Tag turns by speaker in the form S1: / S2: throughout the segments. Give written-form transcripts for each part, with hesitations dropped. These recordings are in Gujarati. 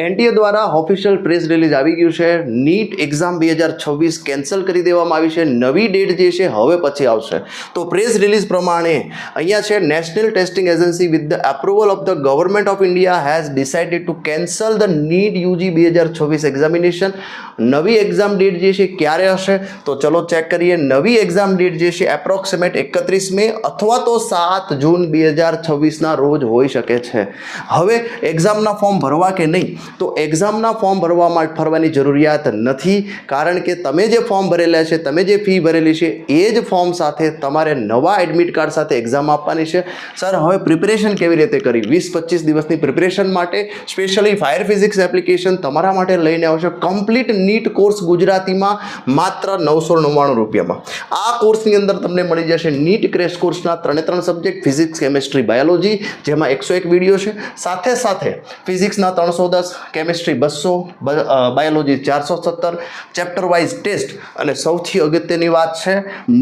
S1: એનટીએ દ્વારા ઓફિશિયલ પ્રેસ રિલીઝ આવી ગયું છે. નીટ એક્ઝામ 2026 કેન્સલ કરી દેવામાં આવી છે. નવી ડેટ જે છે હવે પછી આવશે. તો પ્રેસ રિલીઝ પ્રમાણે અહીંયા છે national testing agency with the approval of the government of India has decided to cancel the NEET UG 2026 examination. નવી એક્ઝામ ડેટ જે છે ક્યારે હશે તો ચલો ચેક કરીએ. નવી એક્ઝામ ડેટ જે છે એપ્રોક્સિમેટ 31 મે અથવા તો 7 જૂન 2026ના રોજ હોઈ શકે છે. હવે એક્ઝામના ફોર્મ ભરવા કે નહીં તો એક્ઝામના ફોર્મ ભરવાની જરૂરિયાત નથી, કારણ કે તમે જે ફોર્મ ભરેલા છે, તમે જે ફી ભરેલી છે એ જ ફોર્મ સાથે તમારે નવા એડમિટ કાર્ડ સાથે એક્ઝામ આપવાની છે. સર હવે પ્રિપેરેશન કેવી રીતે કરી? 20-25 દિવસની પ્રિપેરેશન માટે સ્પેશિયલી ફાયર ફિઝિક્સ એપ્લિકેશન તમારા માટે લઈને આવશે. કમ્પ્લીટ નીટ કોર્સ ગુજરાતીમાં માત્ર 999 રૂપિયામાં. આ કોર્સની અંદર તમને મળી જશે નીટ ક્રેશ કોર્સના 3 સબ્જેક્ટ ફિઝિક્સ, કેમેસ્ટ્રી, બાયોલોજી, જેમાં 101 વિડીયો છે. સાથે ફિઝિક્સના 310, chemistry 200, biology 417, chapter wise test અને સૌથી અગત્યની વાત છે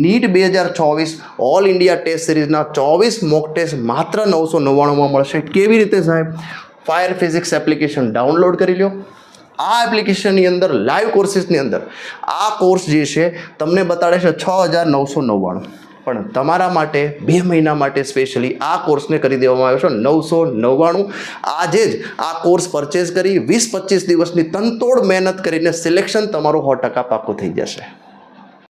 S1: નીટ 2024 ઓલ ઇન્ડિયા ટેસ્ટ સિરીઝના 24 મોક ટેસ્ટ માત્ર 999માં મળશે. કેવી રીતે સાહેબ? ફાયર ફિઝિક્સ એપ્લિકેશન ડાઉનલોડ કરી લો. આ એપ્લિકેશનની અંદર લાઈવ કોર્સીસની અંદર આ કોર્સ જે છે તમને બતાડે છે 6999, પણ તમારા માટે 2 મહિના માટે સ્પેશિયલી આ કોર્સને કરી દેવામાં આવ્યો છે 999. આજે જ આ કોર્સ પરચેઝ કરી 20-25 દિવસની તનતોડ મહેનત કરીને સિલેક્શન તમારું 100% પાક્કું થઈ જશે.